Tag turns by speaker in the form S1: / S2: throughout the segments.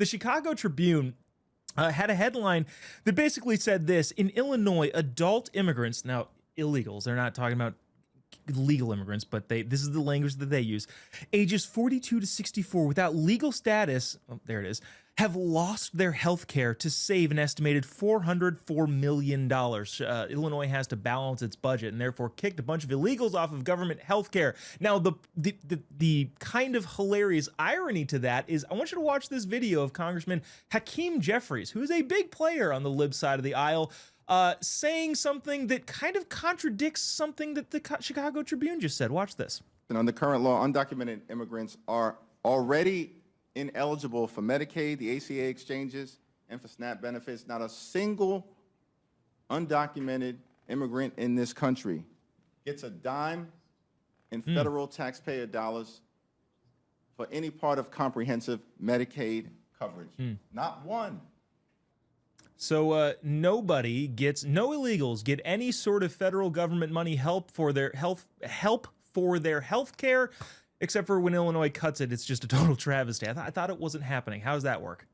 S1: the Chicago Tribune had a headline that basically said this: in Illinois, adult immigrants, now illegals, they're not talking about legal immigrants, but this is the language that they use, ages 42 to 64 without legal status, oh, there it is, have lost their health care to save an estimated $404 million. Illinois has to balance its budget and therefore kicked a bunch of illegals off of government health care. Now, the kind of hilarious irony to that is, I want you to watch this video of Congressman Hakeem Jeffries, who is a big player on the lib side of the aisle, saying something that kind of contradicts something that the Chicago Tribune just said. Watch this.
S2: And under current law, undocumented immigrants are already ineligible for Medicaid, the ACA exchanges, and for SNAP benefits. Not a single undocumented immigrant in this country gets a dime in federal taxpayer dollars for any part of comprehensive Medicaid coverage. Not one.
S1: So no illegals get any sort of federal government money help for their health care, except for when Illinois cuts it. It's just a total travesty. I thought it wasn't happening. How does that work?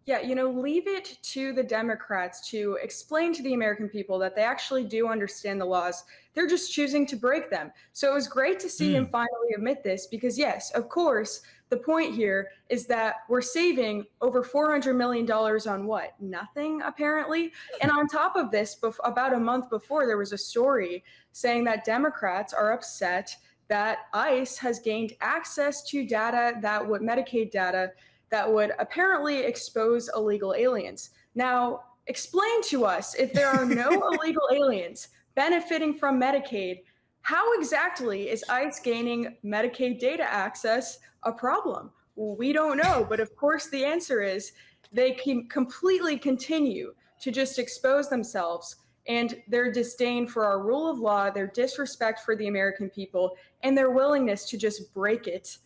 S3: Yeah, leave it to the Democrats to explain to the American people that they actually do understand the laws. They're just choosing to break them. So it was great to see him finally admit this, because yes, of course, the point here is that we're saving over $400 million on what? Nothing, apparently. And on top of this, about a month before, there was a story saying that Democrats are upset that ICE has gained access to data Medicaid data that would apparently expose illegal aliens. Now, explain to us, if there are no illegal aliens benefiting from Medicaid, how exactly is ICE gaining Medicaid data access a problem? Well, we don't know, but of course the answer is they can completely continue to just expose themselves and their disdain for our rule of law, their disrespect for the American people, and their willingness to just break it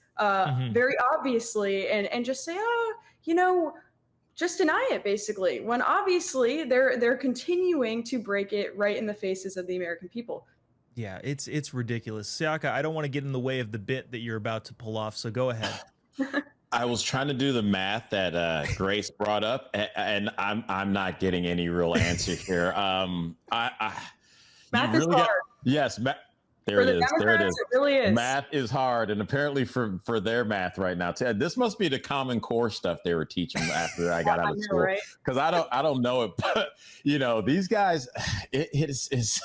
S3: very obviously and just say, just deny it, basically, when obviously they're continuing to break it right in the faces of the American people.
S1: Yeah, it's ridiculous. Siaka, I don't want to get in the way of the bit that you're about to pull off, so go ahead.
S4: I was trying to do the math that Grace brought up, and I'm not getting any real answer here.
S3: Math is hard.
S4: Yes, there it is. There it is.
S3: It really is.
S4: Math is hard, and apparently for their math right now, Ted, this must be the Common Core stuff they were teaching after I got out of school. Because I don't know it, but these guys, it is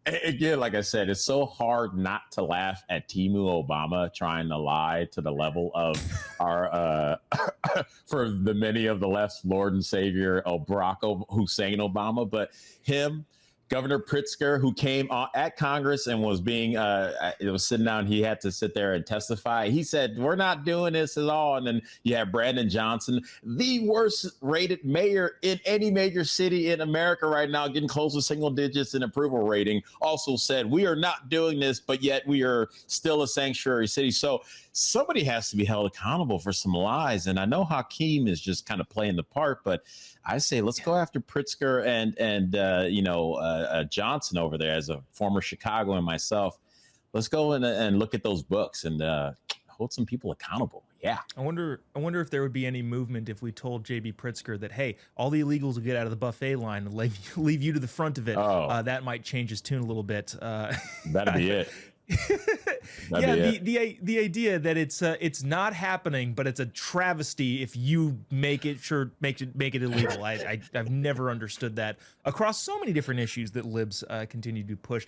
S4: again, like I said, it's so hard not to laugh at Timu Obama trying to lie to the level of our for the many of the left's Lord and Savior Barack Hussein Obama, but him. Governor Pritzker, who came at Congress and was sitting down, he had to sit there and testify. He said, we're not doing this at all. And then you have Brandon Johnson, the worst rated mayor in any major city in America right now, getting close to single digits in approval rating, also said, we are not doing this, but yet we are still a sanctuary city. So somebody has to be held accountable for some lies. And I know Hakeem is just kind of playing the part, but I say let's go after Pritzker and Johnson over there. As a former Chicagoan myself, let's go and look at those books and hold some people accountable. Yeah.
S1: I wonder if there would be any movement if we told JB Pritzker that, hey, all the illegals will get out of the buffet line and leave you to the front of it. That might change his tune a little bit.
S4: That'd be it.
S1: The idea that it's not happening, but it's a travesty if you make it illegal. I've never understood that across so many different issues that libs continue to push.